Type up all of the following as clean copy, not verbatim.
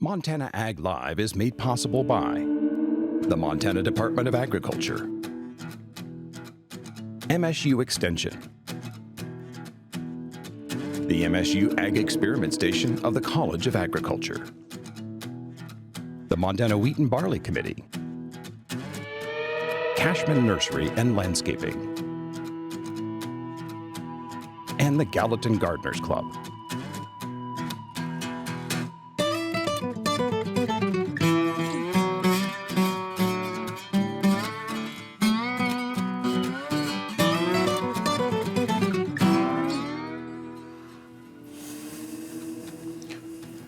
Montana Ag Live is made possible by the Montana Department of Agriculture, MSU Extension, the MSU Ag Experiment Station of the College of Agriculture, the Montana Wheat and Barley Committee, Cashman Nursery and Landscaping, and the Gallatin Gardeners Club.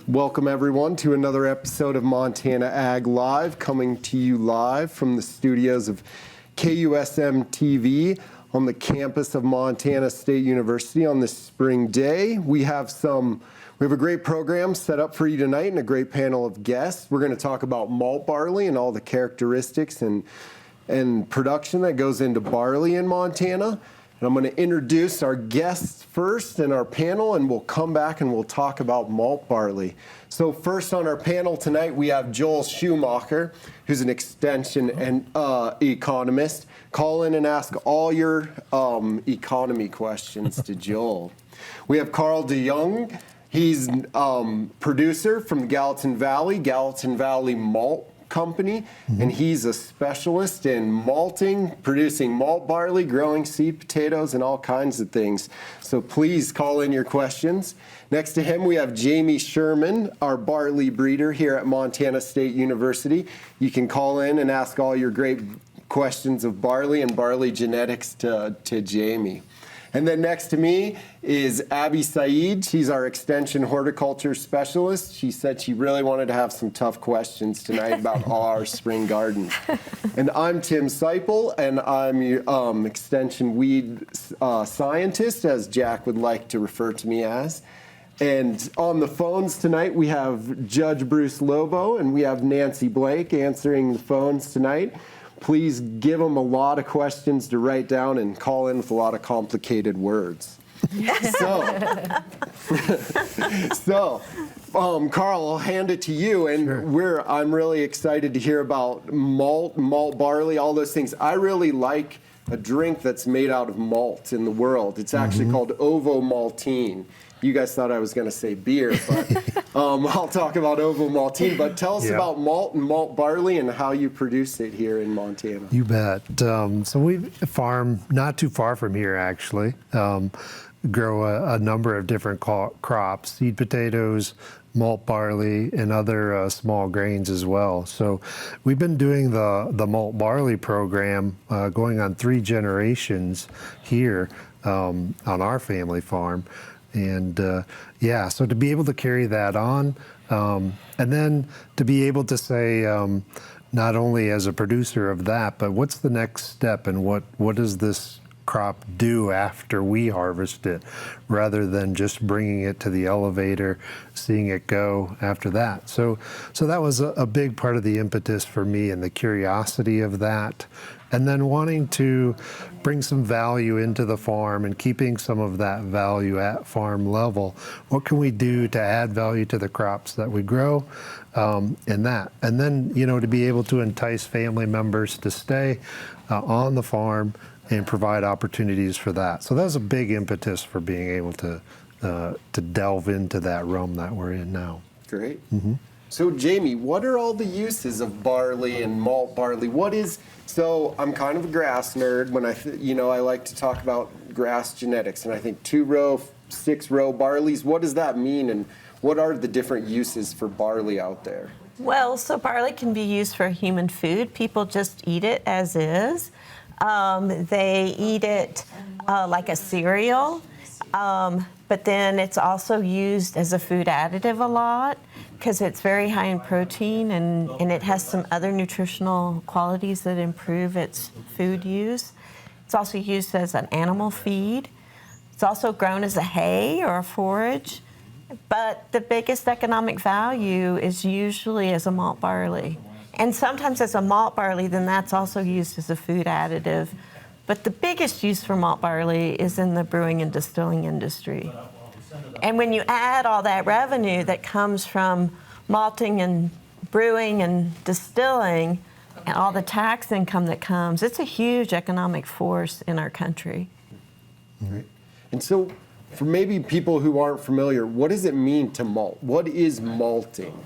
Welcome everyone to another episode of Montana Ag Live, coming to you live from the studios of KUSM TV on the campus of Montana State University on this spring day. We have a great program set up for you tonight and a great panel of guests. We're going to talk about malt barley and all the characteristics and production that goes into barley in Montana. And I'm going to introduce our guests first in our panel, and we'll come back and we'll talk about malt barley. So first on our panel tonight, we have Joel Schumacher, who's an extension and economist. Call in and ask all your economy questions to Joel. We have Carl DeYoung. He's producer from Gallatin Valley Malt Company, and he's a specialist in malting, producing malt barley, growing seed potatoes, and all kinds of things. So please call in your questions. Next to him, we have Jamie Sherman, our barley breeder here at Montana State University. You can call in and ask all your great questions of barley and barley genetics to Jamie. And then next to me is Abby Saeed. She's our extension horticulture specialist. She said she really wanted to have some tough questions tonight about all our spring gardens. And I'm Tim Seipel, and I'm your extension weed scientist, as Jack would like to refer to me as. And on the phones tonight, we have Judge Bruce Lobo, and we have Nancy Blake answering the phones tonight. Please give them a lot of questions to write down and call in with a lot of complicated words. So, Carl, I'll hand it to you. And sure. I'm really excited to hear about malt barley, all those things. I really like a drink that's made out of malt in the world. It's actually called ovomaltine. You guys thought I was going to say beer, but I'll talk about ovomaltine. But tell us about malt and malt barley and how you produce it here in Montana. You bet. So we farm not too far from here, actually. Grow a number of different crops, seed potatoes, malt barley, and other small grains as well. So we've been doing the malt barley program going on 3 generations here on our family farm. And so to be able to carry that on, and then to be able to say, not only as a producer of that, but what's the next step and what does this crop do after we harvest it, rather than just bringing it to the elevator, seeing it go after that. So that was a big part of the impetus for me and the curiosity of that. And then wanting to bring some value into the farm and keeping some of that value at farm level. What can we do to add value to the crops that we grow in that? And then, to be able to entice family members to stay on the farm and provide opportunities for that. So that was a big impetus for being able to delve into that realm that we're in now. Great. So Jamie, what are all the uses of barley and malt barley? So I'm kind of a grass nerd. When I like to talk about grass genetics, and I think 2-row, 6-row barleys. What does that mean, and what are the different uses for barley out there? Well, so barley can be used for human food. People just eat it as is. They eat it like a cereal, but then it's also used as a food additive a lot because it's very high in protein and it has some other nutritional qualities that improve its food use. It's also used as an animal feed. It's also grown as a hay or a forage, but the biggest economic value is usually as a malt barley. And sometimes as a malt barley, then that's also used as a food additive. But the biggest use for malt barley is in the brewing and distilling industry. And when you add all that revenue that comes from malting and brewing and distilling and all the tax income that comes, it's a huge economic force in our country. And so, for maybe people who aren't familiar, what does it mean to malt? What is malting?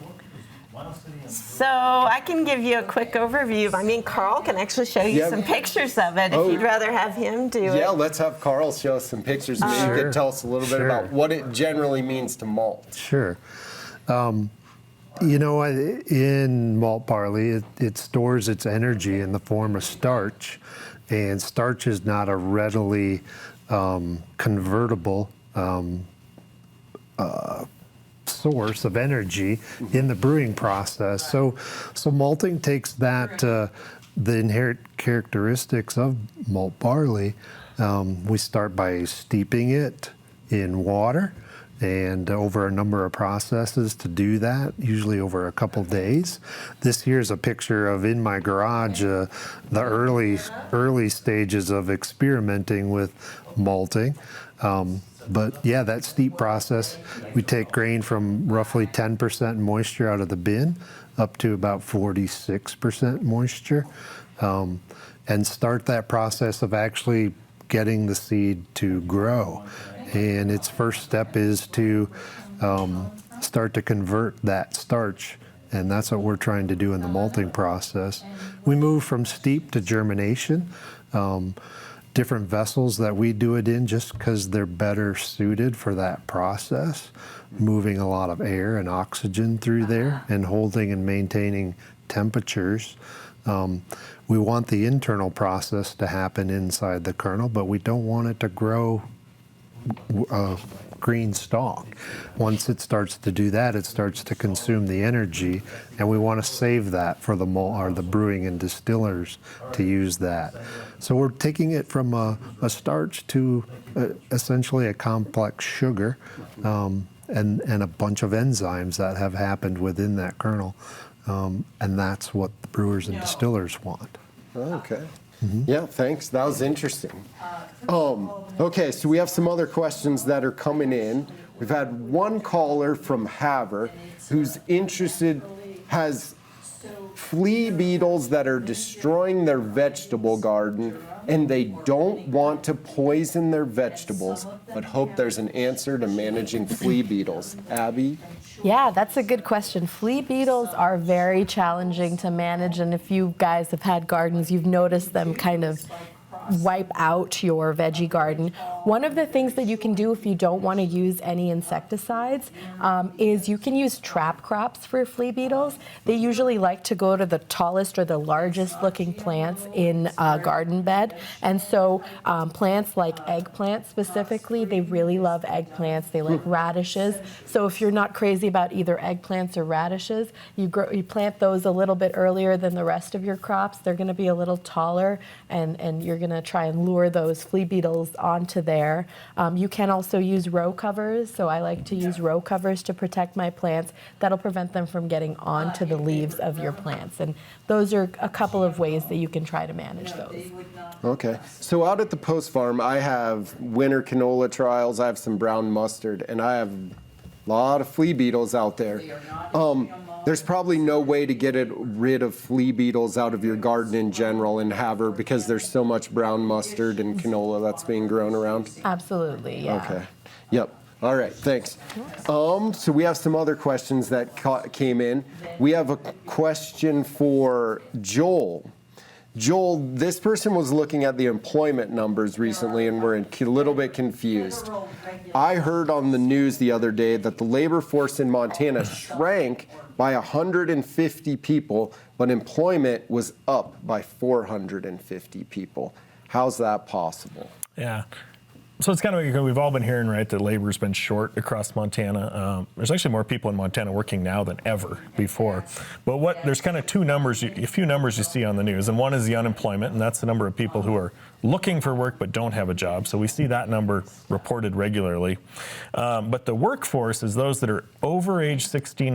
So I can give you a quick overview. I mean, Carl can actually show you some pictures of it if you'd rather have him do it. Yeah, let's have Carl show us some pictures. Maybe you could tell us a little bit about what it generally means to malt. Sure. You know, in malt barley, it stores its energy in the form of starch, and starch is not a readily convertible source of energy in the brewing process. So malting takes that, the inherent characteristics of malt barley. We start by steeping it in water, and over a number of processes to do that, usually over a couple days. This here is a picture of in my garage, the early stages of experimenting with malting. But yeah, that steep process, we take grain from roughly 10% moisture out of the bin up to about 46% moisture, and start that process of actually getting the seed to grow. And its first step is to start to convert that starch, and that's what we're trying to do in the malting process. We move from steep to germination. Different vessels that we do it in just because they're better suited for that process, moving a lot of air and oxygen through there and holding and maintaining temperatures. We want the internal process to happen inside the kernel, but we don't want it to grow a green stalk. Once it starts to do that, it starts to consume the energy, and we want to save that for the brewing and distillers to use that. So we're taking it from a starch to essentially a complex sugar, and a bunch of enzymes that have happened within that kernel, and that's what the brewers and distillers want. Okay. Yeah, thanks. That was interesting. Okay, so we have some other questions that are coming in. We've had one caller from Havre who's interested, has flea beetles that are destroying their vegetable garden, and they don't want to poison their vegetables, but hope there's an answer to managing flea beetles. Abby? Yeah, that's a good question. Flea beetles are very challenging to manage, and if you guys have had gardens, you've noticed them kind of wipe out your veggie garden. One of the things that you can do if you don't want to use any insecticides is you can use trap crops for flea beetles. They usually like to go to the tallest or the largest looking plants in a garden bed, and so plants like eggplants specifically, they really love eggplants. They like radishes. So if you're not crazy about either eggplants or radishes, you plant those a little bit earlier than the rest of your crops. They're going to be a little taller, and you're going to try and lure those flea beetles onto there. You can also use row covers, so I like to use row covers to protect my plants. That'll prevent them from getting onto the leaves of your plants, and those are a couple of ways that you can try to manage those. Okay, so out at the Post Farm, I have winter canola trials, I have some brown mustard, and I have a lot of flea beetles out there. There's probably no way to get rid of flea beetles out of your garden in general in Havre because there's so much brown mustard and canola that's being grown around. Absolutely, yeah. Okay. Yep. All right. Thanks. So we have some other questions that came in. We have a question for Joel. Joel, this person was looking at the employment numbers recently and were a little bit confused. I heard on the news the other day that the labor force in Montana shrank by 150 people, but employment was up by 450 people. How's that possible? Yeah. So it's kind of, we've all been hearing, right, that labor's been short across Montana. There's actually more people in Montana working now than ever before. But there's kind of two numbers, a few numbers you see on the news, and one is the unemployment, and that's the number of people who are looking for work but don't have a job. So we see that number reported regularly. But the workforce is those that are over age 16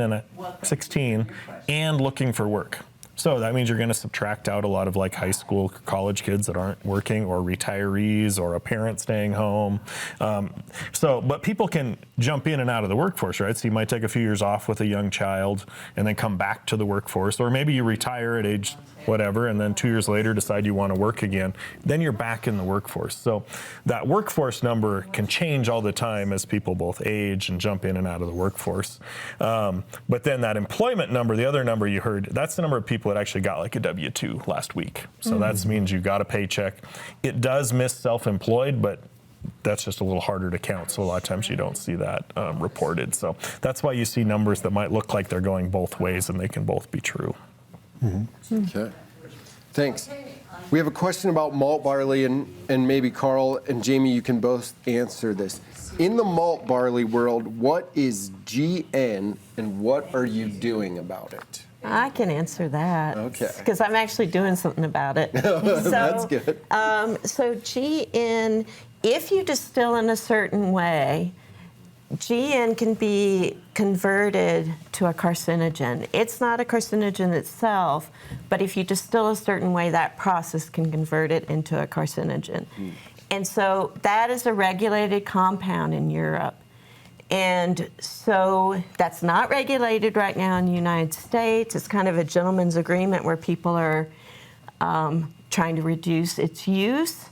and looking for work. So that means you're going to subtract out a lot of like high school, college kids that aren't working, or retirees, or a parent staying home. But people can jump in and out of the workforce, right? So you might take a few years off with a young child and then come back to the workforce, or maybe you retire at age whatever, and then 2 years later decide you want to work again. Then you're back in the workforce. So that workforce number can change all the time as people both age and jump in and out of the workforce. But then that employment number, the other number you heard, that's the number of people that actually got like a W-2 last week. So that means you got a paycheck. It does miss self-employed, but that's just a little harder to count. So a lot of times you don't see that reported. So that's why you see numbers that might look like they're going both ways, and they can both be true. Okay. Thanks. We have a question about malt barley, and maybe Carl and Jamie, you can both answer this. In the malt barley world, what is GN and what are you doing about it? I can answer that. Okay. Because I'm actually doing something about it. That's good. So GN, if you distill in a certain way, GN can be converted to a carcinogen. It's not a carcinogen itself, but if you distill a certain way, that process can convert it into a carcinogen. And so that is a regulated compound in Europe. And so that's not regulated right now in the United States. It's kind of a gentleman's agreement where people are trying to reduce its use.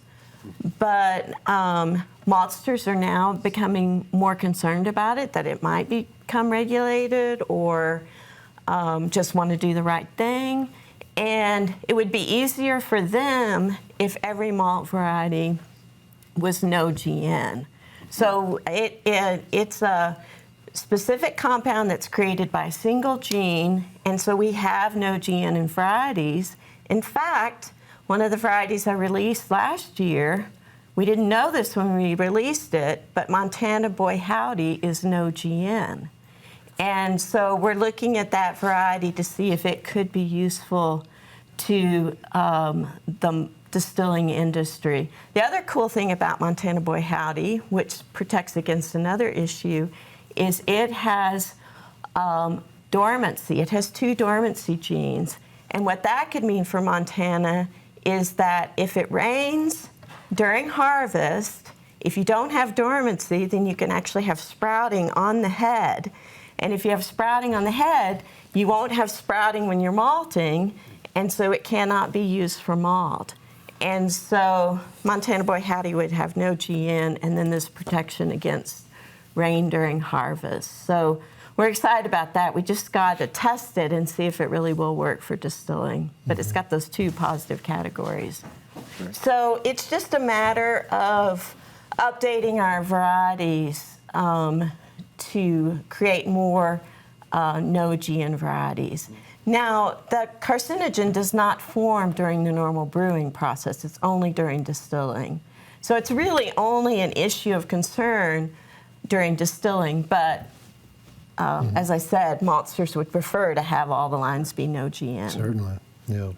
But maltsters are now becoming more concerned about it, that it might become regulated, or just want to do the right thing. And it would be easier for them if every malt variety was no GN. So it's a specific compound that's created by a single gene, and so we have no GN in varieties. In fact, one of the varieties I released last year, we didn't know this when we released it, but Montana Boy Howdy is no GN. And so we're looking at that variety to see if it could be useful to the distilling industry. The other cool thing about Montana Boy Howdy, which protects against another issue, is it has dormancy. It has 2 dormancy genes. And what that could mean for Montana is that if it rains during harvest, if you don't have dormancy, then you can actually have sprouting on the head. And if you have sprouting on the head, you won't have sprouting when you're malting, and so it cannot be used for malt. And so Montana Boy Howdy would have no GN, and then this protection against rain during harvest. So we're excited about that. We just got to test it and see if it really will work for distilling. But it's got those 2 positive categories. So it's just a matter of updating our varieties to create more no GN varieties. Now, the carcinogen does not form during the normal brewing process. It's only during distilling. So it's really only an issue of concern during distilling, but as I said, maltsters would prefer to have all the lines be no GN. Certainly, yeah.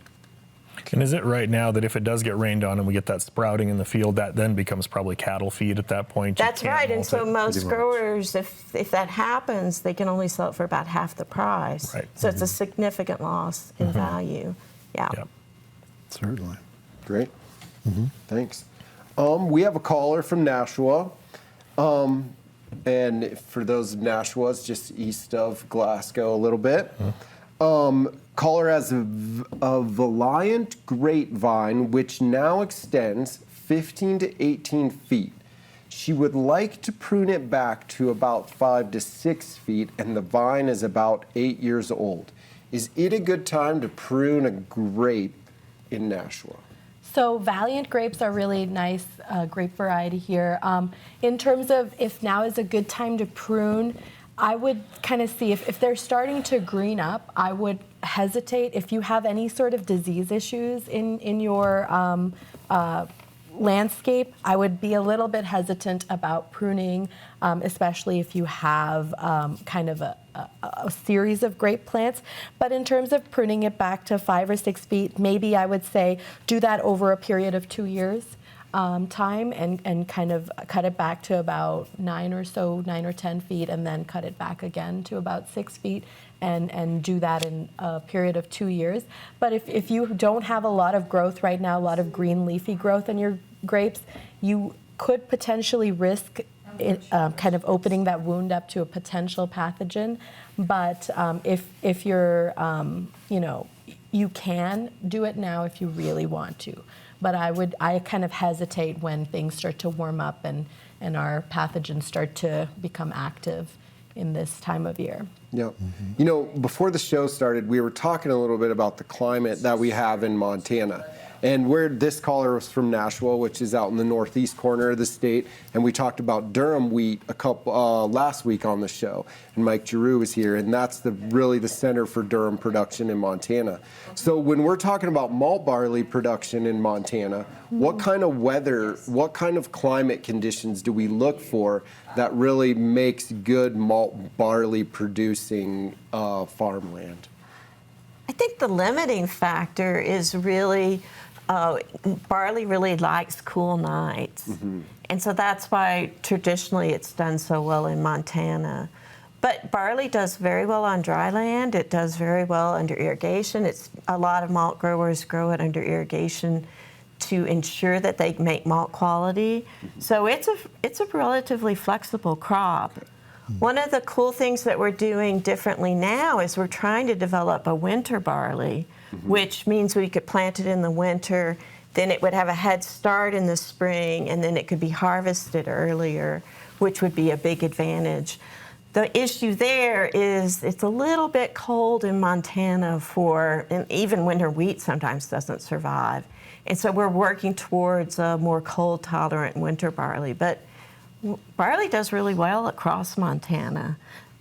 And is it right now that if it does get rained on and we get that sprouting in the field, that then becomes probably cattle feed at that point? That's right, and so most growers, if that happens, they can only sell it for about half the price. Right. So it's a significant loss in value. Yeah. Yep. Certainly. Great. Thanks. We have a caller from Nashua. And for those of Nashua, it's just east of Glasgow a little bit. Caller has a Valiant grapevine, which now extends 15 to 18 feet. She would like to prune it back to about 5 to 6 feet, and the vine is about 8 years old. Is it a good time to prune a grape in Nashua? So Valiant grapes are really nice grape variety here. In terms of if now is a good time to prune, I would kind of see if they're starting to green up, I would hesitate. If you have any sort of disease issues in your landscape, I would be a little bit hesitant about pruning, especially if you have kind of a series of grape plants. But in terms of pruning it back to 5 or 6 feet, maybe I would say do that over a period of 2 years. Time and kind of cut it back to about 9 or 10 feet, and then cut it back again to about 6 feet, and do that in a period of 2 years. But if you don't have a lot of growth right now, a lot of green leafy growth in your grapes, you could potentially risk kind of opening that wound up to a potential pathogen. But if you're, you can do it now if you really want to. But I kind of hesitate when things start to warm up and our pathogens start to become active in this time of year. Yeah. Before the show started, we were talking a little bit about the climate that we have in Montana. And this caller was from Nashua, which is out in the northeast corner of the state. And we talked about Durham wheat last week on the show. And Mike Giroux was here, and that's really the center for Durham production in Montana. So when we're talking about malt barley production in Montana, what kind of weather, what kind of climate conditions do we look for that really makes good malt barley producing farmland? I think the limiting factor is really barley really likes cool nights. And so that's why traditionally it's done so well in Montana. But barley does very well on dry land. It does very well under irrigation. A lot of malt growers grow it under irrigation to ensure that they make malt quality. So it's a relatively flexible crop. One of the cool things that we're doing differently now is we're trying to develop a winter barley, which means we could plant it in the winter, then it would have a head start in the spring, and then it could be harvested earlier, which would be a big advantage. The issue there is it's a little bit cold in Montana and even winter wheat sometimes doesn't survive. And so we're working towards a more cold tolerant winter barley. But barley does really well across Montana.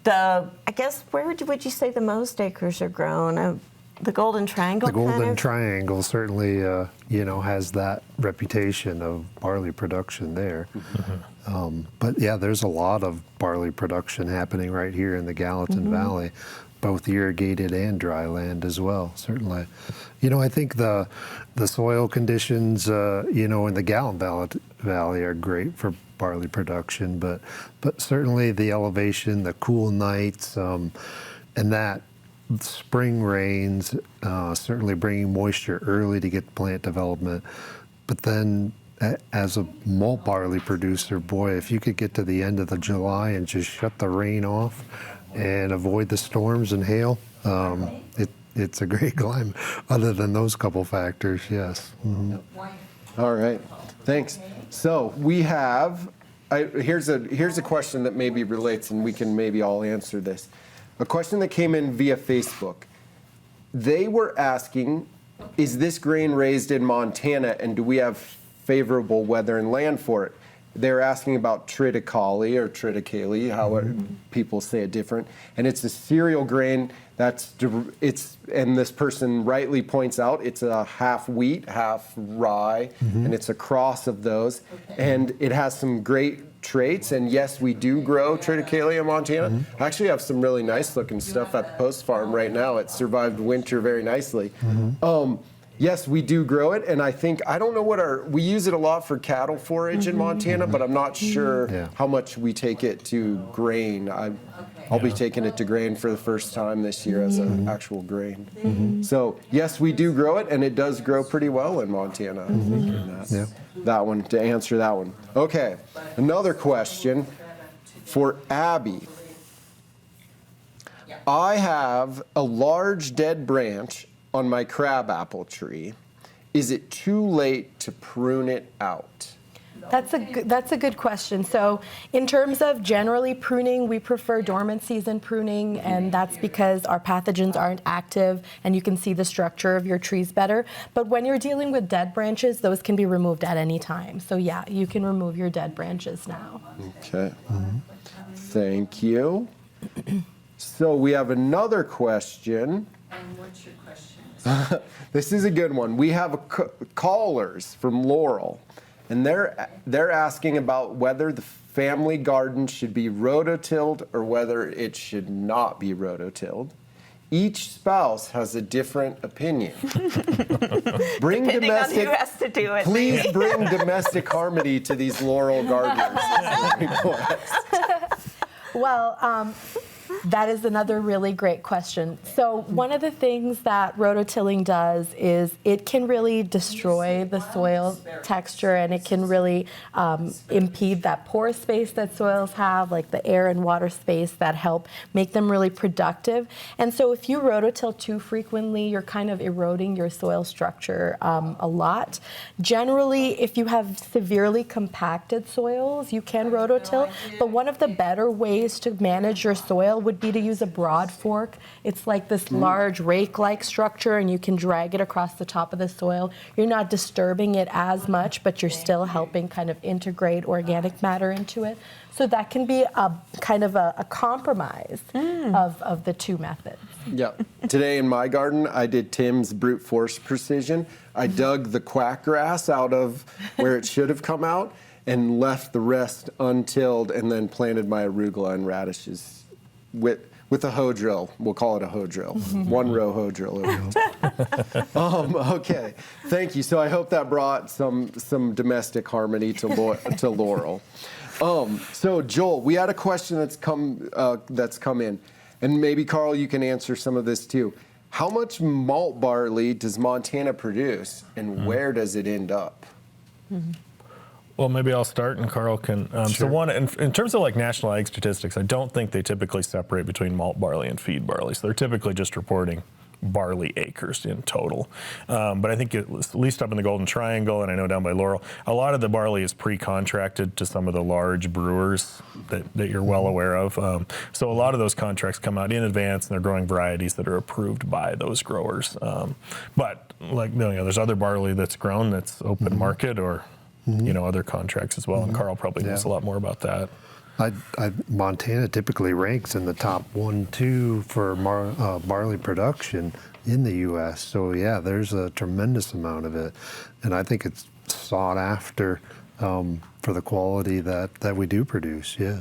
I guess, where would you say the most acres are grown? The Golden Triangle? The Golden Triangle certainly, has that reputation of barley production there. But yeah, there's a lot of barley production happening right here in the Gallatin Valley, both irrigated and dry land as well, certainly. I think the soil conditions, in the Gallatin Valley are great for barley production, but certainly the elevation, the cool nights, and that spring rains, certainly bringing moisture early to get plant development. But then as a malt barley producer, boy, if you could get to the end of the July and just shut the rain off and avoid the storms and hail, it's a great climate. Other than those couple factors, yes. All right, thanks. So we have, here's a question that maybe relates, and we can maybe all answer this. A question that came in via Facebook. They were asking, is this grain raised in Montana, and do we have favorable weather and land for it? They're asking about triticale or triticale, how people say it different. And it's a cereal grain and this person rightly points out, it's a half wheat, half rye, and it's a cross of those. And it has some great traits, and yes, we do grow triticale in Montana. I actually have some really nice looking stuff at the Post Farm right now. It survived winter very nicely. Yes, we do grow it, and I don't know we use it a lot for cattle forage in Montana, but I'm not sure how much we take it to grain. I'll be taking it to grain for the first time this year as an actual grain. So yes, we do grow it, and it does grow pretty well in Montana. That one, to answer that one. Okay, another question for Abby. I have a large dead branch on my crabapple tree. Is it too late to prune it out? That's a good question. So in terms of generally pruning, we prefer dormant season pruning, and that's because our pathogens aren't active and you can see the structure of your trees better. But when you're dealing with dead branches, those can be removed at any time. So yeah, you can remove your dead branches now. Okay. Thank you. So we have another question. And what's your question? This is a good one. We have callers from Laurel, and they're asking about whether the family garden should be rototilled or whether it should not be rototilled. Each spouse has a different opinion. Depending on who has to do it. Please bring domestic harmony to these Laurel gardeners. Well, That is another really great question. So one of the things that rototilling does is it can really destroy the soil texture, and it can really impede that pore space that soils have, like the air and water space that help make them really productive. And so if you rototill too frequently, you're kind of eroding your soil structure a lot. Generally, if you have severely compacted soils, you can rototill, but one of the better ways to manage your soil would be to use a broad fork. It's like this large rake-like structure, and you can drag it across the top of the soil. You're not disturbing it as much, but you're still helping kind of integrate organic matter into it. So that can be a kind of a compromise of the two methods. Yeah. Today in my garden, I did Tim's brute force precision. I dug the quack grass out of where it should have come out and left the rest untilled, and then planted my arugula and radishes with a hoe drill. We'll call it a hoe drill. One row hoe drill. Okay, thank you. So I hope that brought some domestic harmony to Laurel. So Joel, we had a question that's come in, and maybe Carl, you can answer some of this too. How much malt barley does Montana produce, and where does it end up? Well, maybe I'll start and Carl can. So one, in terms of like national ag statistics, I don't think they typically separate between malt barley and feed barley. So they're typically just reporting barley acres in total. But I think at least up in the Golden Triangle, and I know down by Laurel, a lot of the barley is pre-contracted to some of the large brewers that you're well aware of. So a lot of those contracts come out in advance, and they're growing varieties that are approved by those growers. But like, you know, there's other barley that's grown that's open market, or other contracts as well. And Carl probably knows a lot more about that. Montana typically ranks in the top 1-2 for barley production in the U.S. So yeah, there's a tremendous amount of it, and I think it's sought after for the quality that we do produce. Yeah.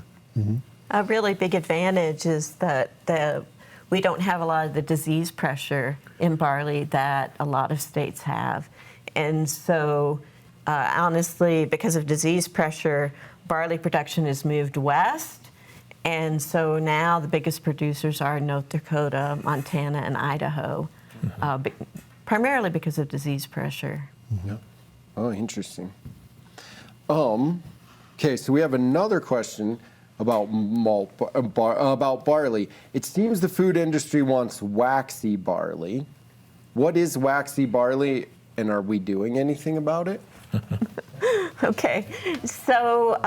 A really big advantage is that we don't have a lot of the disease pressure in barley that a lot of states have, and so honestly, because of disease pressure, barley production has moved west, and so now the biggest producers are North Dakota, Montana, and Idaho, primarily because of disease pressure. Oh, interesting. Okay, so we have another question about about barley. It seems the food industry wants waxy barley. What is waxy barley, and are we doing anything about it? Okay, so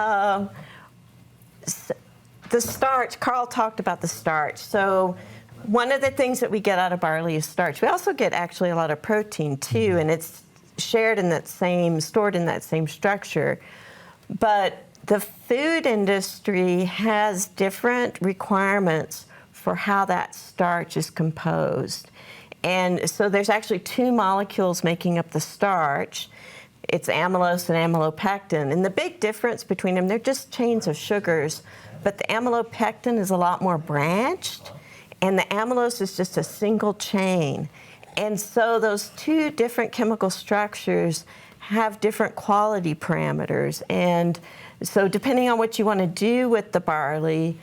the starch, Carl talked about the starch. So one of the things that we get out of barley is starch. We also get actually a lot of protein too, and it's stored in that same structure. But the food industry has different requirements for how that starch is composed. And so there's actually two molecules making up the starch. It's amylose and amylopectin. And the big difference between them, they're just chains of sugars, but the amylopectin is a lot more branched, and the amylose is just a single chain. And so those two different chemical structures have different quality parameters. And so depending on what you want to do with the barley,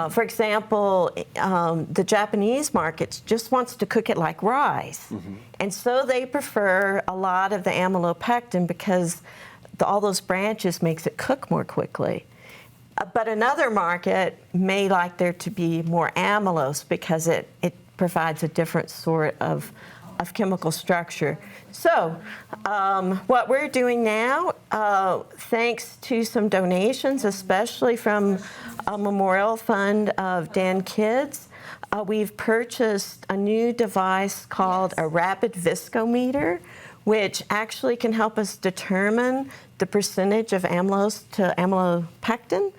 for example, the Japanese market just wants to cook it like rice. And so they prefer a lot of the amylopectin because all those branches makes it cook more quickly. But another market may like there to be more amylose because it provides a different sort of chemical structure. So what we're doing now, thanks to some donations, especially from a memorial fund of Dan Kids, we've purchased a new device called a rapid viscometer, which actually can help us determine the percentage of amylose to amylopectin.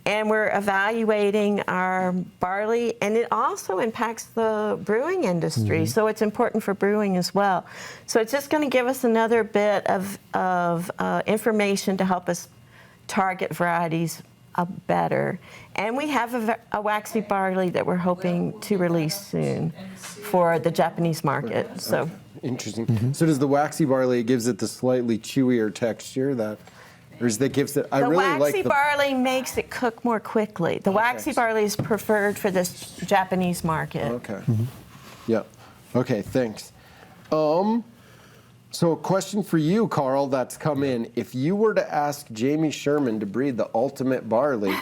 And we're evaluating our barley, and it also impacts the brewing industry, so it's important for brewing as well. So it's just going to give us another bit of information to help us target varieties better. And we have a waxy barley that we're hoping to release soon for the Japanese market. So interesting. So does the waxy barley, it gives it the slightly chewier texture that Or is that gives it? I The really waxy like the. barley makes it cook more quickly. The waxy barley is preferred for this Japanese market. Okay. Yeah. Okay. Thanks. So a question for you, Carl, that's come in. If you were to ask Jamie Sherman to breed the ultimate barley,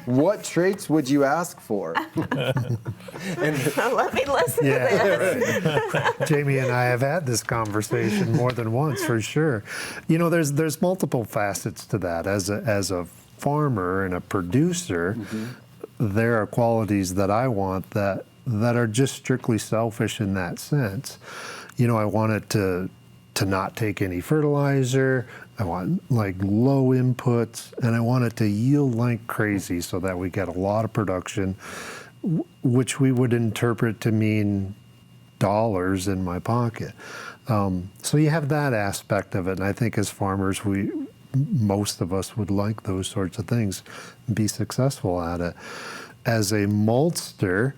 what traits would you ask for? Let me listen to this. Jamie and I have had this conversation more than once, for sure. You know, there's multiple facets to that. As a farmer and a producer, there are qualities that I want that are just strictly selfish in that sense. You know, I want it to not take any fertilizer. I want like low inputs, and I want it to yield like crazy so that we get a lot of production, which we would interpret to mean dollars in my pocket. So you have that aspect of it, and I think as farmers, most of us would like those sorts of things, and be successful at it. As a maltster,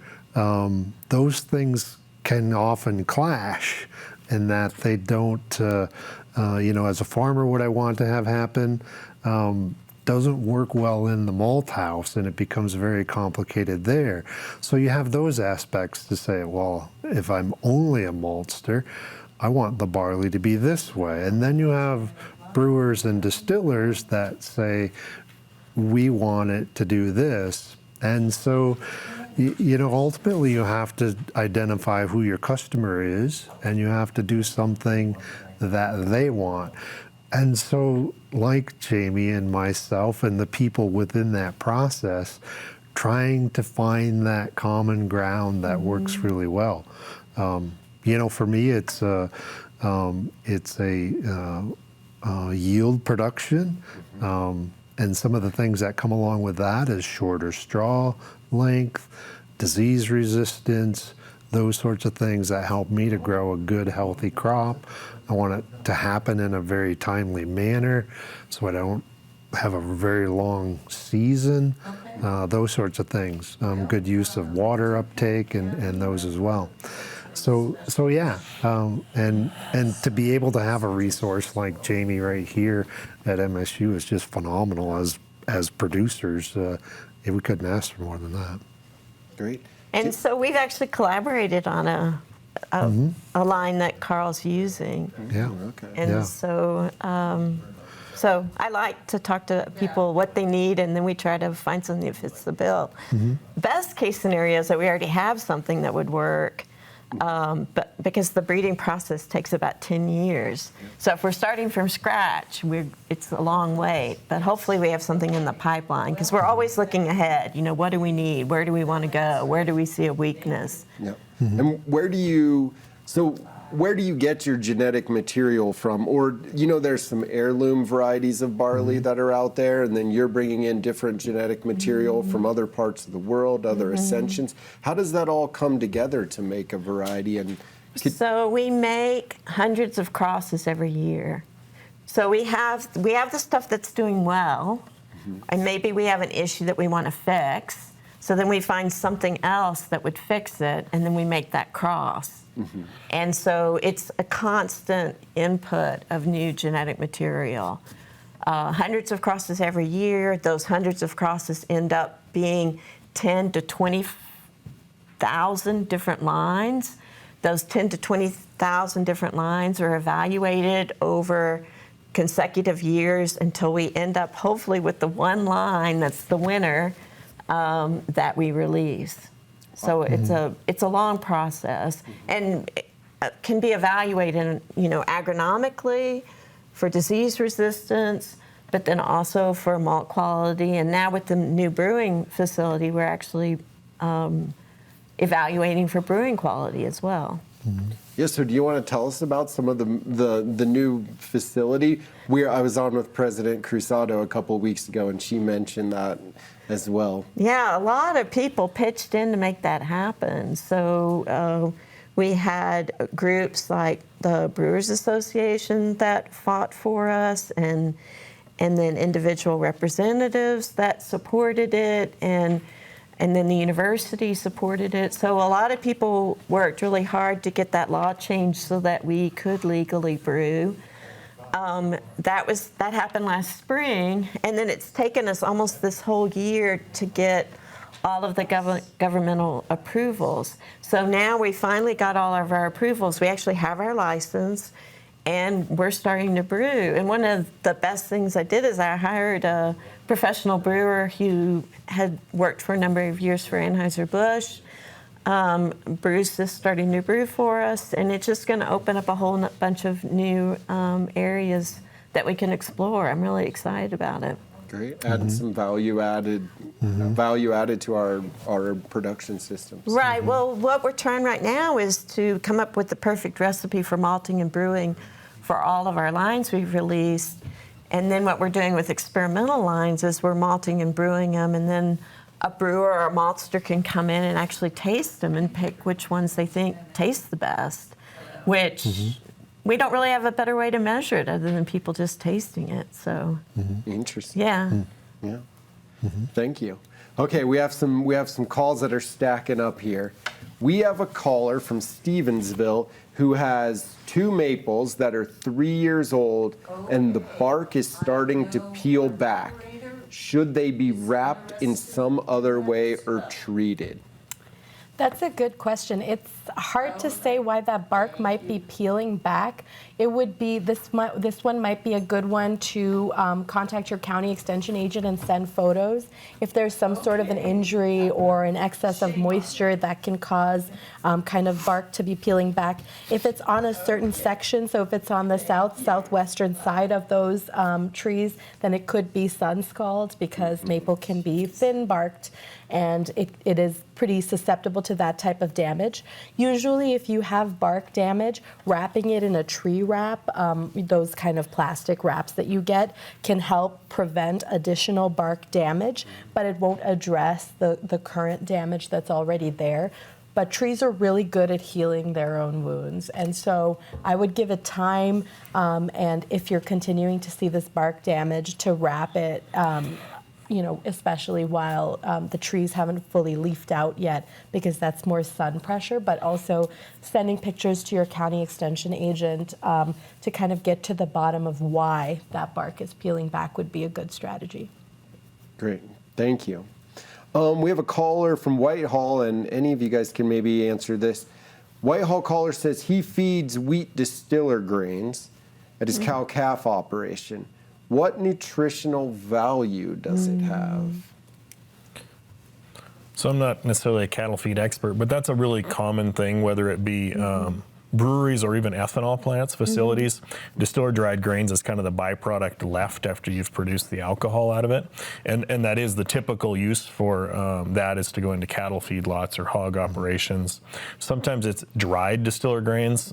those things can often clash in that they don't, you know, as a farmer, what I want to have happen doesn't work well in the malt house, and it becomes very complicated there. So you have those aspects to say, well, if I'm only a maltster, I want the barley to be this way. And then you have brewers and distillers that say, we want it to do this. And so, you know, ultimately you have to identify who your customer is, and you have to do something that they want. And so, like Jamie and myself and the people within that process, trying to find that common ground that works really well. You know, for me, it's a yield production, and some of the things that come along with that is shorter straw length, disease resistance, those sorts of things that help me to grow a good, healthy crop. I want it to happen in a very timely manner so I don't have a very long season, those sorts of things. Good use of water uptake and those as well. So yeah, and to be able to have a resource like Jamie right here at MSU is just phenomenal. As producers, we couldn't ask for more than that. Great. And so we've actually collaborated on a line that Carl's using. Yeah. Okay. And Yeah. so I like to talk to people what they need, and then we try to find something that fits the bill. Best case scenario is that we already have something that would work, but because the breeding process takes about 10 years. So if we're starting from scratch, it's a long wait, but hopefully we have something in the pipeline, because we're always looking ahead. You know, what do we need? Where do we want to go? Where do we see a weakness? Yep. And where do you get your genetic material from? Or, you know, there's some heirloom varieties of barley that are out there, and then you're bringing in different genetic material from other parts of the world, other ascensions. How does that all come together to make a variety? And So we make hundreds of crosses every year. So we have the stuff that's doing well, and maybe we have an issue that we want to fix. So then we find something else that would fix it, and then we make that cross. And so it's a constant input of new genetic material. Hundreds of crosses every year. Those hundreds of crosses end up being 10 to 20,000 different lines. Those 10 to 20,000 different lines are evaluated over consecutive years until we end up hopefully with the one line that's the winner that we release. So it's a long process, and it can be evaluated, you know, agronomically for disease resistance, but then also for malt quality. And now with the new brewing facility, we're actually evaluating for brewing quality as well. yeah, so do you want to tell us about some of the new facility? I was on with President Cruzado a couple of weeks ago, and she mentioned that as well. Yeah, a lot of people pitched in to make that happen. So we had groups like the Brewers Association that fought for us, and then individual representatives that supported it, and then the university supported it. So a lot of people worked really hard to get that law changed so that we could legally brew. That happened last spring, and then it's taken us almost this whole year to get all of the governmental approvals. So now we finally got all of our approvals. We actually have our license, and we're starting to brew. And one of the best things I did is I hired a professional brewer who had worked for a number of years for Anheuser-Busch. Bruce is starting to brew for us, and it's just going to open up a whole bunch of new areas that we can explore. I'm really excited about it. Great, adding some value added to our production systems. Right. Well, what we're trying right now is to come up with the perfect recipe for malting and brewing for all of our lines we've released. And then what we're doing with experimental lines is we're malting and brewing them, and then a brewer or a maltster can come in and actually taste them and pick which ones they think taste the best, which we don't really have a better way to measure it other than people just tasting it. So, Interesting. yeah. Yeah. Thank you. Okay, we have some calls that are stacking up here. We have a caller from Stevensville who has 2 maples that are 3 years old, and the bark is starting to peel back. Should they be wrapped in some other way or treated? That's a good question. It's hard to say why that bark might be peeling back. It would be, this one might be a good one to contact your county extension agent and send photos. If there's some sort of an injury or an excess of moisture that can cause kind of bark to be peeling back. If it's on a certain section, so if it's on the southwestern side of those trees, then it could be sun-scald, because maple can be thin-barked, and it is pretty susceptible to that type of damage. Usually if you have bark damage, wrapping it in a tree wrap, those kind of plastic wraps that you get, can help prevent additional bark damage, but it won't address the current damage that's already there. But trees are really good at healing their own wounds. And so I would give it time, and if you're continuing to see this bark damage, to wrap it, especially while the trees haven't fully leafed out yet, because that's more sun pressure, but also sending pictures to your county extension agent to kind of get to the bottom of why that bark is peeling back would be a good strategy. Great, thank you. We have a caller from Whitehall, and any of you guys can maybe answer this. Whitehall caller says he feeds wheat distiller grains at his cow-calf operation. What nutritional value does it have? So I'm not necessarily a cattle feed expert, but that's a really common thing, whether it be breweries or even ethanol plants, facilities. Distiller dried grains is kind of the byproduct left after you've produced the alcohol out of it. And that is the typical use for that, is to go into cattle feedlots or hog operations. Sometimes it's dried distiller grains.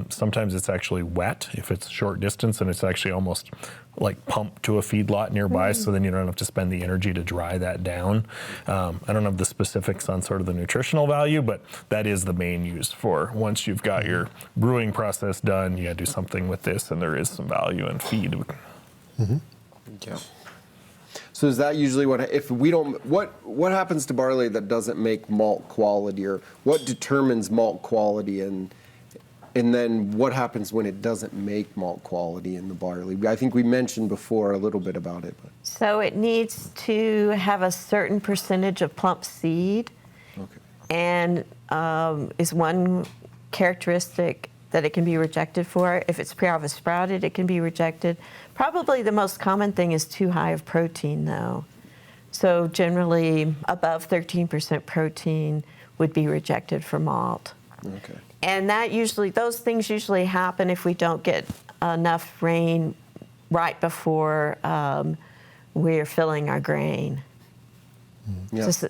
Sometimes it's actually wet if it's short distance, and it's actually almost like pumped to a feedlot nearby, so then you don't have to spend the energy to dry that down. I don't have the specifics on sort of the nutritional value, but that is the main use for, once you've got your brewing process done, you gotta do something with this, and there is some value in feed. Yeah. So is that usually what happens to barley that doesn't make malt quality, or what determines malt quality, and then what happens when it doesn't make malt quality in the barley? I think we mentioned before a little bit about it. But. So it needs to have a certain percentage of plump seed, and is one characteristic that it can be rejected for. If it's pre-harvest sprouted, it can be rejected. Probably the most common thing is too high of protein, though. So generally above 13% protein would be rejected for malt. Okay. And those things usually happen if we don't get enough rain right before we're filling our grain. Yeah. Just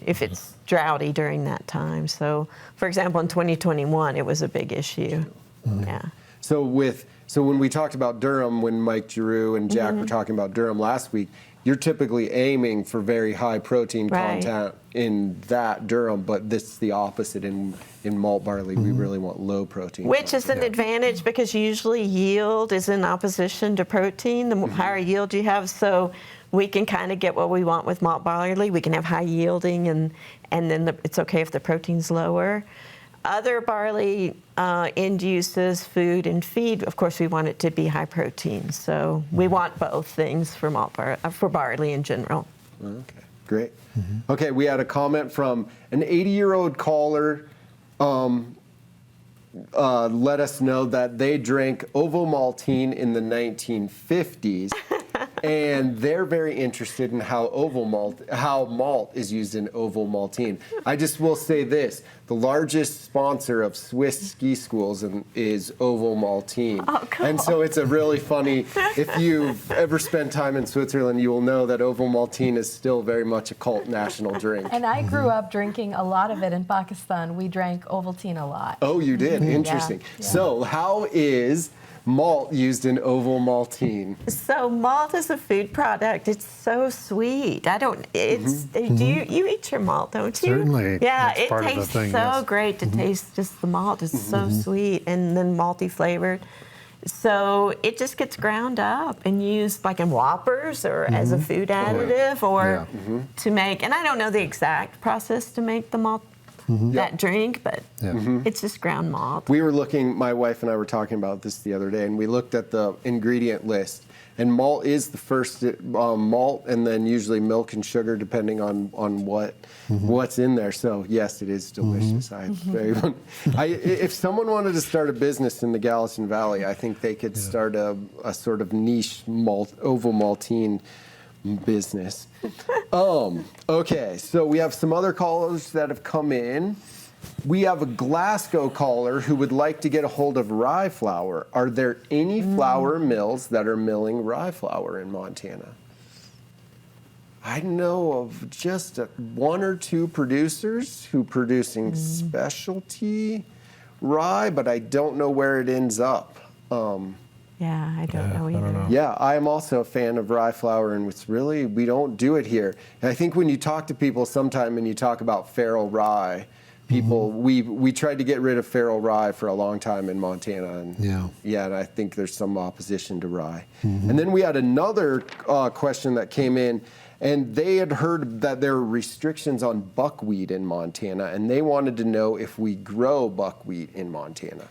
if it's droughty during that time. So, for example, in 2021, it was a big issue. Yeah. So when we talked about Durham, when Mike Giroux and Jack were talking about Durham last week, you're typically aiming for very high protein content in that Durham, but this is the opposite in malt barley. We really want low protein. Which is an advantage, because usually yield is in opposition to protein. The higher yield you have, so we can kind of get what we want with malt barley. We can have high yielding, and then it's okay if the protein's lower. Other barley end uses, food and feed, of course, we want it to be high protein. So we want both things for for barley in general. Okay, great. Okay, we had a comment from an 80-year-old caller. Let us know that they drank Ovomaltine in the 1950s, and they're very interested in how malt is used in Ovomaltine. I just will say this: the largest sponsor of Swiss ski schools is Ovomaltine. Oh, cool. And so it's a really funny. If you've ever spent time in Switzerland, you will know that Ovomaltine is still very much a cult national drink. And I grew up drinking a lot of it in Pakistan. We drank Ovaltine a lot. Oh, you did? Interesting. Yeah. So how is malt used in Ovomaltine? So malt is a food product. It's so sweet. I don't. It's. Do you eat your malt? Don't you? Certainly. Yeah, That's it part of the tastes thing, so yes. great to taste just the malt. It's so sweet and then malty flavored. So it just gets ground up and used like in Whoppers or as a food additive or to make. And I don't know the exact process to make the malt that drink, but it's just ground malt. We were looking, my wife and I were talking about this the other day, and we looked at the ingredient list. And malt is the first malt, and then usually milk and sugar, depending on what's in there. So yes, it is delicious. If someone wanted to start a business in the Gallatin Valley, I think they could start a sort of niche Ovomaltine business. Okay, so we have some other callers that have come in. We have a Glasgow caller who would like to get a hold of rye flour. Are there any flour mills that are milling rye flour in Montana? I know of just one or two producers who are producing specialty rye, but I don't know where it ends up. Yeah, I don't know either. Yeah, I am also a fan of rye flour, and it's really, we don't do it here. And I think when you talk to people sometime and you talk about farrow rye, people, we tried to get rid of farrow rye for a long time in Montana. And and I think there's some opposition to rye. And then we had another question that came in, and they had heard that there were restrictions on buckwheat in Montana, and they wanted to know if we grow buckwheat in Montana.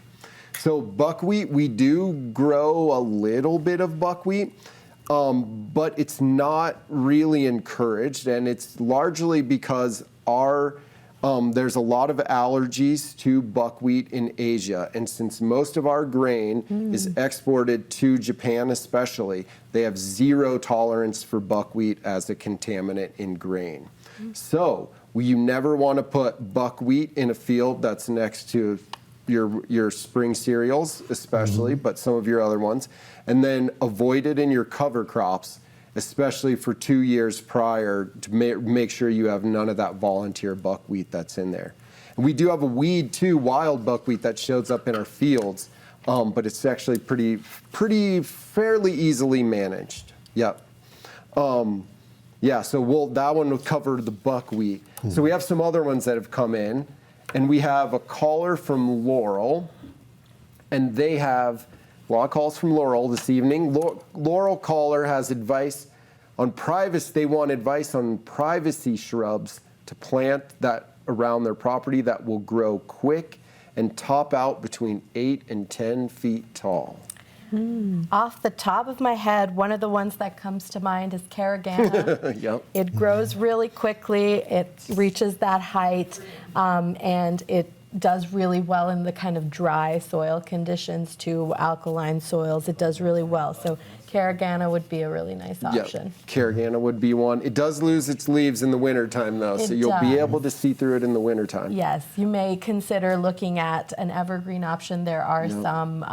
So buckwheat, we do grow a little bit of buckwheat, but it's not really encouraged, and it's largely because there's a lot of allergies to buckwheat in Asia, and since most of our grain is exported to Japan especially, they have zero tolerance for buckwheat as a contaminant in grain. So you never want to put buckwheat in a field that's next to your spring cereals especially, but some of your other ones, and then avoid it in your cover crops, especially for 2 years prior, to make sure you have none of that volunteer buckwheat that's in there. And we do have a weed too, wild buckwheat, that shows up in our fields, but it's actually fairly easily managed. Yep. So that one will cover the buckwheat. So we have some other ones that have come in. And we have a caller from Laurel, and they have a lot of calls from Laurel this evening. Laurel caller has advice on privacy. They want advice on privacy shrubs to plant that around their property that will grow quick and top out between 8 and 10 feet tall. Off the top of my head, one of the ones that comes to mind is Caragana. Yep. It grows really quickly, it reaches that height, and it does really well in the kind of dry soil conditions to alkaline soils. It does really well. So Caragana would be a really nice option. Yep. Caragana would be one. It does lose its leaves in the wintertime, though, so It you'll be does. able to see through it in the wintertime. Yes, you may consider looking at an evergreen option. There are some,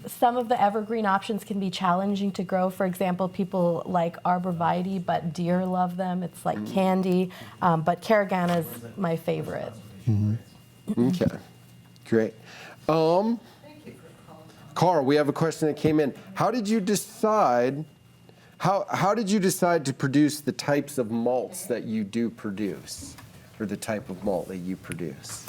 some of the evergreen options can be challenging to grow. For example, people like arborvitae, but deer love them. It's like candy, but Caragana is my favorite. Okay, great. Carl, we have a question that came in. How did you decide to produce the types of malts that you do produce, or the type of malt that you produce?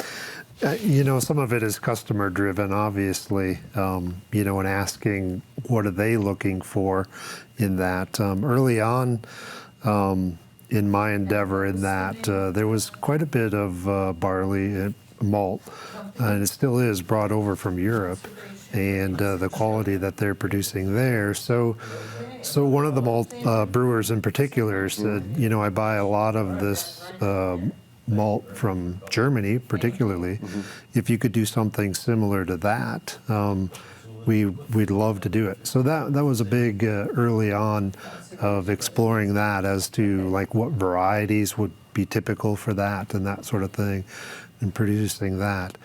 Some of it is customer driven, obviously, and asking what are they looking for in that. Early on, in my endeavor in that there was quite a bit of barley and malt, and it still is brought over from Europe, and the quality that they're producing there. So one of the malt brewers in particular said, you know, I buy a lot of this malt from Germany, particularly. If you could do something similar to that, we'd love to do it. So that was a big early on of exploring that as to like what varieties would be typical for that and that sort of thing, and producing that.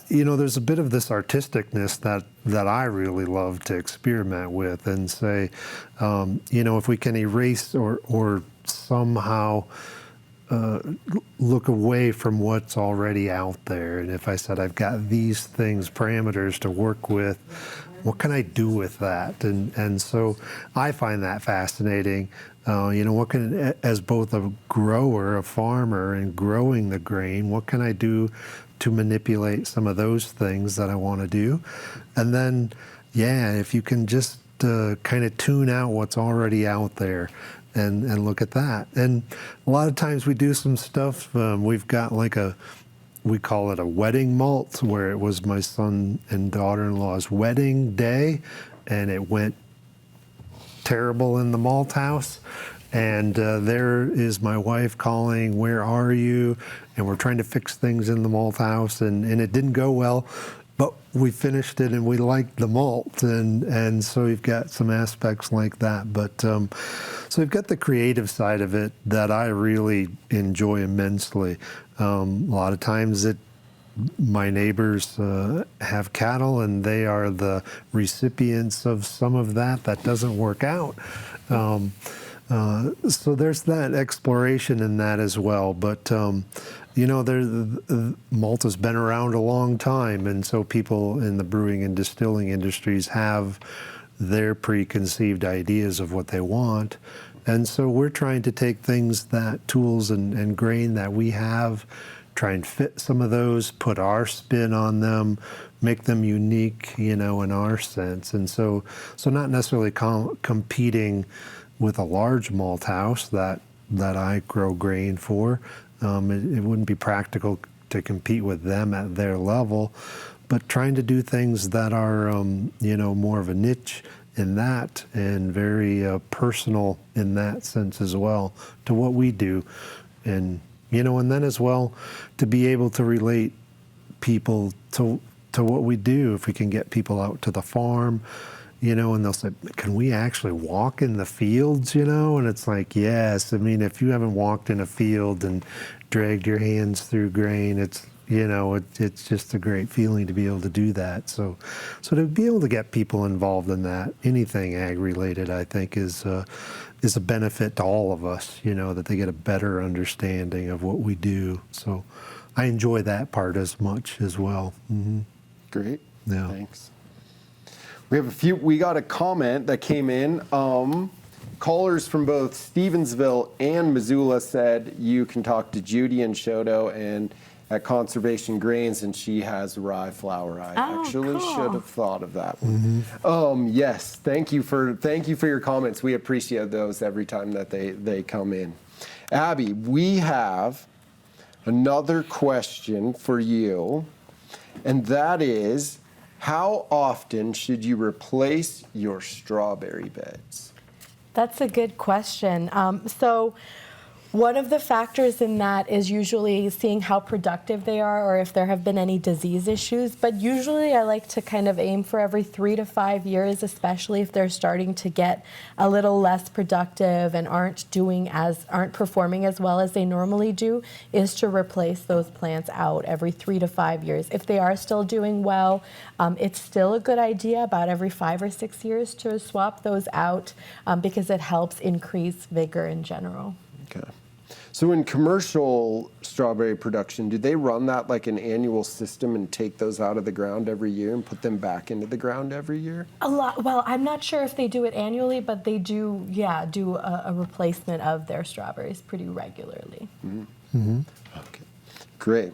You know, there's a bit of this artisticness that I really love to experiment with and say, you know, if we can erase or somehow look away from what's already out there. And if I said, I've got these things, parameters to work with, what can I do with that? And so I find that fascinating. You know, what can, as both a grower, a farmer, and growing the grain, what can I do to manipulate some of those things that I want to do? And then, yeah, if you can just kind of tune out what's already out there and look at that. And a lot of times we do some stuff, we've got like we call it a wedding malt, where it was my son and daughter-in-law's wedding day, and it went terrible in the malt house. And there is my wife calling, where are you? And we're trying to fix things in the malt house, and it didn't go well. But we finished it and we liked the malt, and so we've got some aspects like that. But so we've got the creative side of it that I really enjoy immensely. A lot of times my neighbors have cattle, and they are the recipients of some of that doesn't work out. So there's that exploration in that as well. But you know, malt has been around a long time, and so people in the brewing and distilling industries have their preconceived ideas of what they want. And so we're trying to take things, tools and grain that we have, try and fit some of those, put our spin on them, make them unique, you know, in our sense. And so not necessarily competing with a large malt house that I grow grain for. It wouldn't be practical to compete with them at their level, but trying to do things that are, you know, more of a niche in that, and very personal in that sense as well to what we do. And, you know, and then as well to be able to relate people to what we do. If we can get people out to the farm, you know, and they'll say, can we actually walk in the fields, you know? And it's like, yes. I mean, if you haven't walked in a field and dragged your hands through grain, it's, you know, it's just a great feeling to be able to do that. So to be able to get people involved in that, anything ag related, I think is a benefit to all of us, you know, that they get a better understanding of what we do. So I enjoy that part as much as well. Mm-hmm. Great. Yeah. Thanks. We got a comment that came in. Callers from both Stevensville and Missoula said you can talk to Judy and Shoto and at Conservation Grains, and she has rye flour. I actually should have thought of that one. Yes, thank you for your comments. We appreciate those every time that they come in. Abby, we have another question for you, and that is, how often should you replace your strawberry beds? That's a good question. So one of the factors in that is usually seeing how productive they are or if there have been any disease issues. But usually I like to kind of aim for every 3 to 5 years, especially if they're starting to get a little less productive and aren't performing as well as they normally do, is to replace those plants out every 3 to 5 years. If they are still doing well, it's still a good idea about every 5 or 6 years to swap those out because it helps increase vigor in general. Okay. So in commercial strawberry production, do they run that like an annual system and take those out of the ground every year and put them back into the ground every year? A lot. Well, I'm not sure if they do it annually, but they do a replacement of their strawberries pretty regularly. Mm-hmm. Mm-hmm. Okay, great.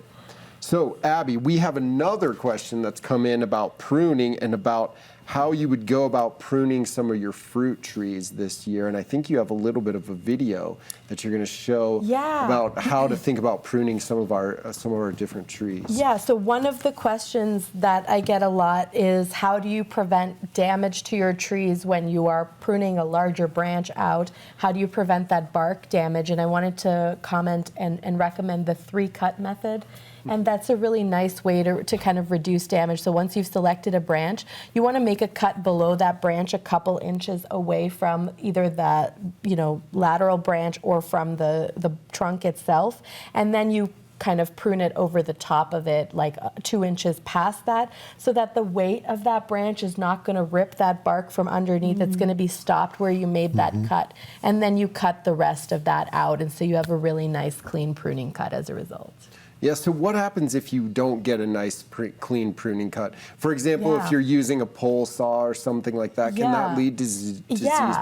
So Abby, we have another question that's come in about pruning and about how you would go about pruning some of your fruit trees this year. And I think you have a little bit of a video that you're going to show about how to think about pruning some of our different trees. Yeah, so one of the questions that I get a lot is how do you prevent damage to your trees when you are pruning a larger branch out? How do you prevent that bark damage? And I wanted to comment and recommend the 3-cut method. And that's a really nice way to kind of reduce damage. So once you've selected a branch, you want to make a cut below that branch a couple inches away from either that, lateral branch or from the trunk itself. And then you kind of prune it over the top of it, like 2 inches past that, so that the weight of that branch is not going to rip that bark from underneath. It's going to be stopped where you made that cut. And then you cut the rest of that out. And so you have a really nice, clean pruning cut as a result. Yeah, so what happens if you don't get a nice, clean pruning cut? For example, if you're using a pole saw or something like that, can that lead to disease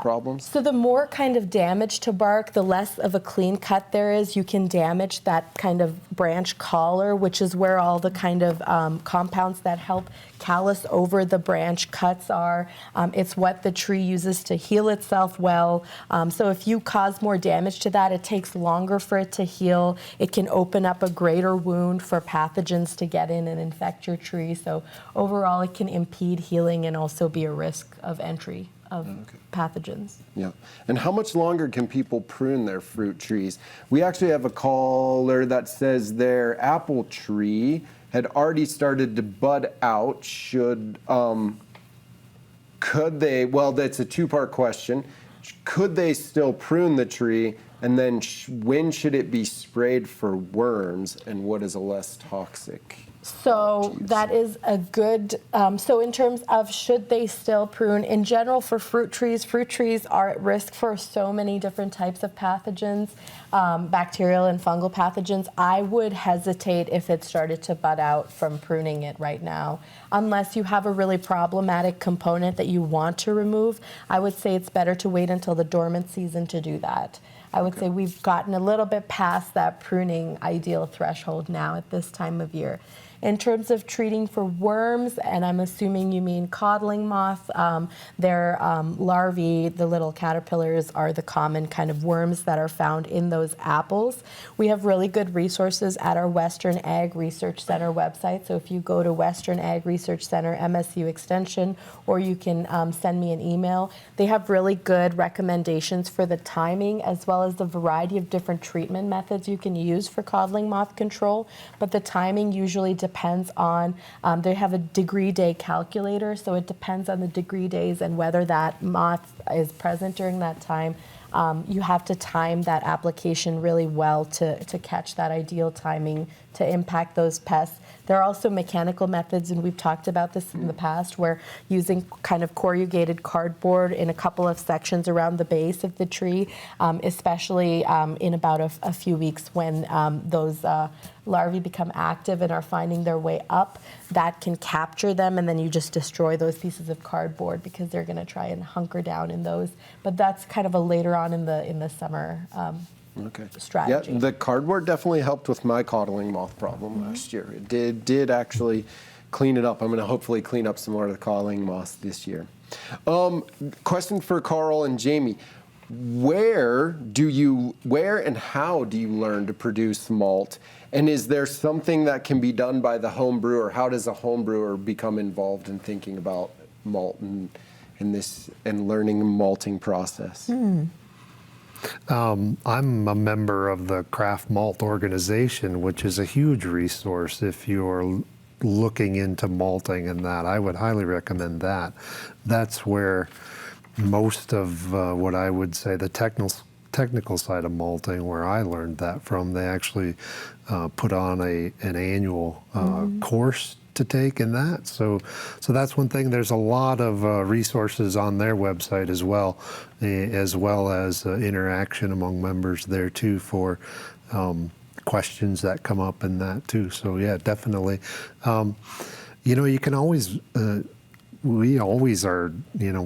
problems? So the more kind of damage to bark, the less of a clean cut there is. You can damage that kind of branch collar, which is where all the kind of compounds that help callus over the branch cuts are. It's what the tree uses to heal itself well. So if you cause more damage to that, it takes longer for it to heal. It can open up a greater wound for pathogens to get in and infect your tree. So overall, it can impede healing and also be a risk of entry of pathogens. Yeah. And how much longer can people prune their fruit trees? We actually have a caller that says their apple tree had already started to bud out. Could they, well, that's a 2-part question. Could they still prune the tree? And then when should it be sprayed for worms, and what is a less toxic? So that is a good, so in terms of should they still prune, in general for fruit trees are at risk for so many different types of pathogens, bacterial and fungal pathogens. I would hesitate if it started to bud out from pruning it right now. Unless you have a really problematic component that you want to remove, I would say it's better to wait until the dormant season to do that. I would say we've gotten a little bit past that pruning ideal threshold now at this time of year. In terms of treating for worms, and I'm assuming you mean codling moth, their larvae, the little caterpillars, are the common kind of worms that are found in those apples. We have really good resources at our Western Ag Research Center website. So if you go to Western Ag Research Center, MSU Extension, or you can send me an email, they have really good recommendations for the timing as well as the variety of different treatment methods you can use for codling moth control. But the timing usually depends on, they have a degree day calculator, so it depends on the degree days and whether that moth is present during that time. You have to time that application really well to catch that ideal timing to impact those pests. There are also mechanical methods, and we've talked about this in the past, where using kind of corrugated cardboard in a couple of sections around the base of the tree, especially in about a few weeks when those larvae become active and are finding their way up, that can capture them, and then you just destroy those pieces of cardboard because they're going to try and hunker down in those. But that's kind of a later on in the summer strategy. Yeah, the cardboard definitely helped with my codling moth problem last year. It did actually clean it up. I'm going to hopefully clean up some more of the codling moths this year. Question for Carl and Jamie. Where and how do you learn to produce malt? And is there something that can be done by the home brewer? How does a home brewer become involved in thinking about malt and learning the malting process? I'm a member of the Craft Malt Organization, which is a huge resource if you're looking into malting and that. I would highly recommend that. That's where most of what I would say the technical side of malting, where I learned that from. They actually put on an annual course to take in that. So that's one thing. There's a lot of resources on their website as well as interaction among members there too for questions that come up in that too. So yeah, definitely. You can always. We always are,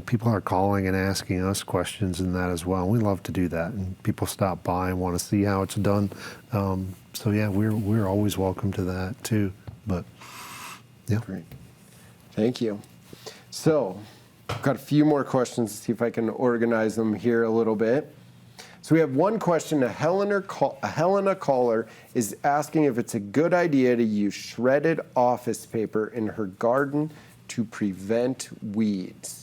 people are calling and asking us questions in that as well. We love to do that, and people stop by and want to see how it's done. So yeah, we're always welcome to that too. But yeah, great, thank you. So, I've got a few more questions to see if I can organize them here a little bit. So we have one question. A Helena caller is asking if it's a good idea to use shredded office paper in her garden to prevent weeds.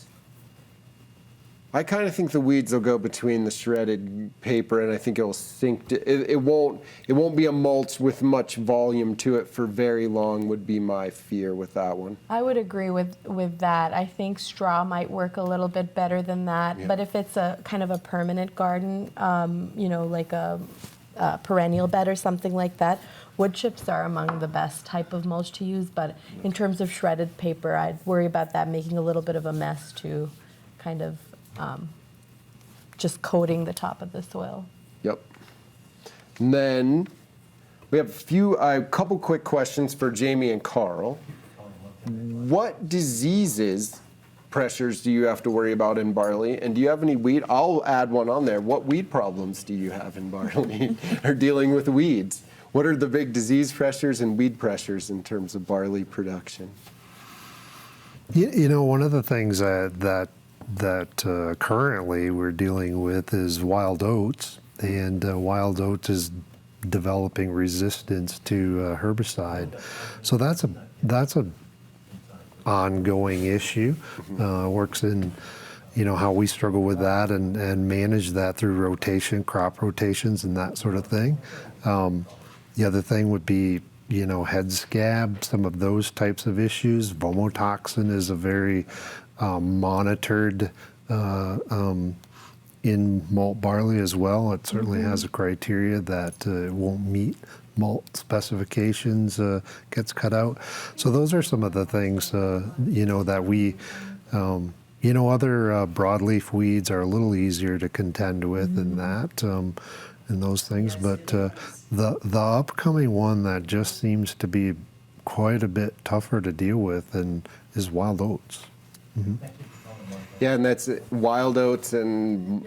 I kind of think the weeds will go between the shredded paper, and I think it will sink. It won't be a mulch with much volume to it for very long. Would be my fear with that one. I would agree with that. I think straw might work a little bit better than that. Yeah. But if it's a kind of a permanent garden, like a perennial bed or something like that, wood chips are among the best type of mulch to use. But in terms of shredded paper, I'd worry about that making a little bit of a mess to kind of just coating the top of the soil. Yep. And then we have a couple quick questions for Jamie and Carl. What diseases pressures do you have to worry about in barley? And do you have any weed? I'll add one on there. What weed problems do you have in barley or dealing with weeds? What are the big disease pressures and weed pressures in terms of barley production? One of the things that currently we're dealing with is wild oats, and wild oats is developing resistance to herbicide. So that's a ongoing issue. Works in how we struggle with that and manage that through rotation, crop rotations, and that sort of thing. The other thing would be head scab, some of those types of issues. Vomotoxin is a very monitored in malt barley as well. It certainly has a criteria that it won't meet malt specifications, gets cut out. So those are some of the things, that we, other broadleaf weeds are a little easier to contend with than that, and those things. But the upcoming one that just seems to be quite a bit tougher to deal with is wild oats. Mm-hmm. Yeah, and that's wild oats and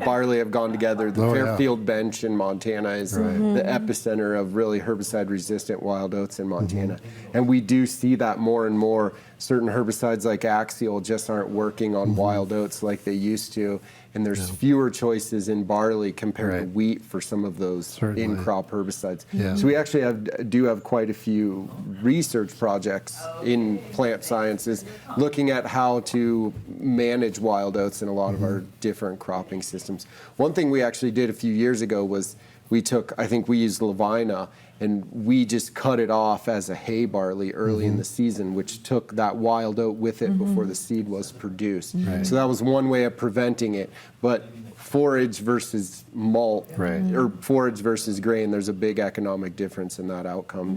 barley have gone together. The Fairfield Bench in Montana is the epicenter of really herbicide-resistant wild oats in Montana. And we do see that more and more. Certain herbicides like Axial just aren't working on wild oats like they used to. And there's fewer choices in barley compared to wheat for some of those in-crop herbicides. Yeah. So we actually do have quite a few research projects in plant sciences looking at how to manage wild oats in a lot of our different cropping systems. One thing we actually did a few years ago was we used Levina, and we just cut it off as a hay barley early in the season, which took that wild oat with it before the seed was produced. Right. So that was one way of preventing it. But forage versus malt, or forage versus grain, there's a big economic difference in that outcome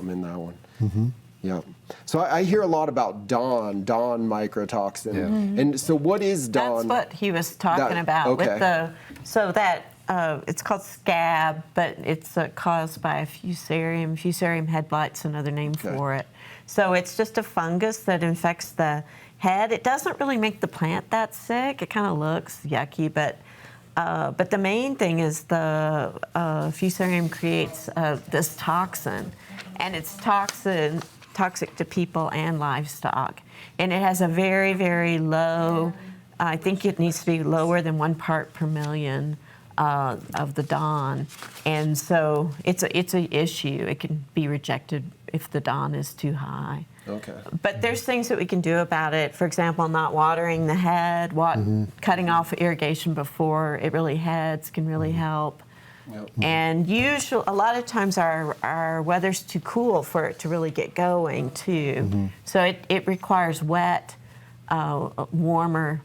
in that one. Yeah. So I hear a lot about DON mycotoxin. Yeah. And so what is DON? That's what he was talking about. Okay. It's called scab, but it's caused by a fusarium. Fusarium head blight's another name for it. So it's just a fungus that infects the head. It doesn't really make the plant that sick. It kind of looks yucky, but the main thing is the fusarium creates this toxin, and it's toxic to people and livestock. And it has a very, very low, I think it needs to be lower than 1 part per million of the DON, and so it's an issue. It can be rejected if the DON is too high. Okay. But there's things that we can do about it. For example, not watering the head, cutting off irrigation before it really heads can really help. Yep. And a lot of times our weather's too cool for it to really get going too. So it requires wet, warmer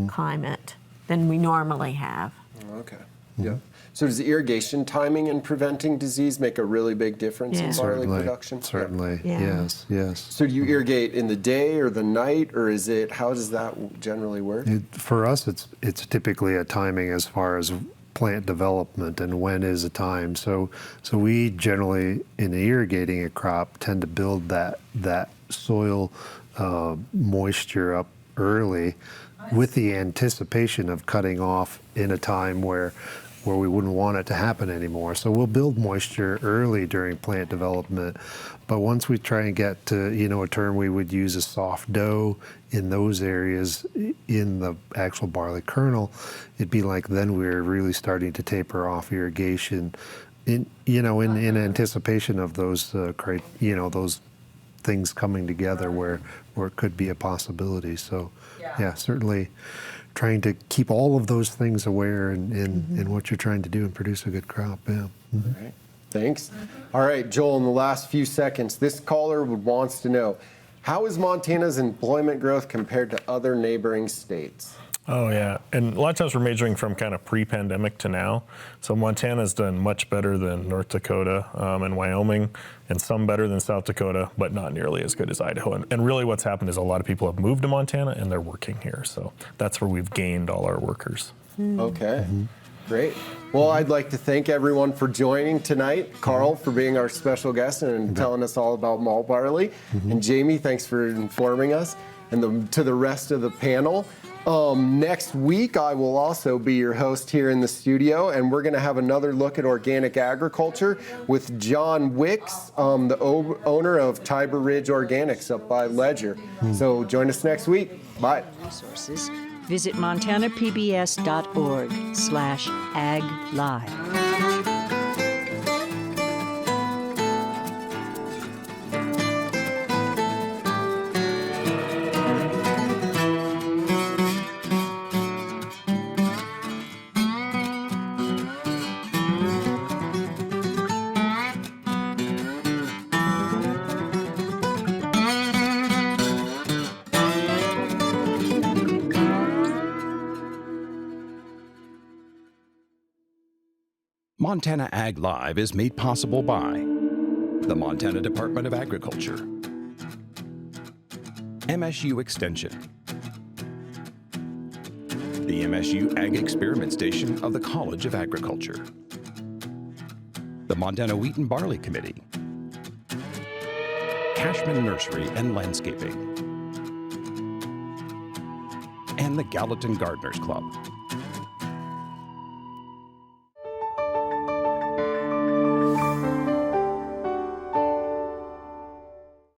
climate than we normally have. Okay. Yeah. So does irrigation timing in preventing disease make a really big difference in barley production? Certainly. Yeah. Yes. So do you irrigate in the day or the night, or how does that generally work? For us, it's typically a timing as far as plant development and when is a time. So we generally, in irrigating a crop, tend to build that soil moisture up early with the anticipation of cutting off in a time where where we wouldn't want it to happen anymore. So we'll build moisture early during plant development, but once we try and get to, a term we would use a soft dough in those areas in the actual barley kernel, it'd be like then we're really starting to taper off irrigation in anticipation of those, those things coming together where it could be a possibility. So yeah, certainly trying to keep all of those things aware in what you're trying to do and produce a good crop. Yeah. Mm-hmm. All right. Thanks. All right, Joel, in the last few seconds, this caller wants to know, how is Montana's employment growth compared to other neighboring states? Oh, yeah. And a lot of times we're measuring from kind of pre-pandemic to now. So Montana's done much better than North Dakota and Wyoming, and some better than South Dakota, but not nearly as good as Idaho. And really what's happened is a lot of people have moved to Montana and they're working here. So that's where we've gained all our workers. Okay. Great. Well, I'd like to thank everyone for joining tonight. Carl, for being our special guest and telling us all about malt barley. And Jamie, thanks for informing us. And to the rest of the panel. Next week, I will also be your host here in the studio, and we're going to have another look at organic agriculture with John Wicks, the owner of Tiber Ridge Organics up by Ledger. So join us next week. Bye. Resources. Visit montanapbs.org/aglive. Montana Ag Live is made possible by the Montana Department of Agriculture, MSU Extension, the MSU Ag Experiment Station of the College of Agriculture, the Montana Wheat and Barley Committee, Cashman Nursery and Landscaping, and the Gallatin Gardeners Club.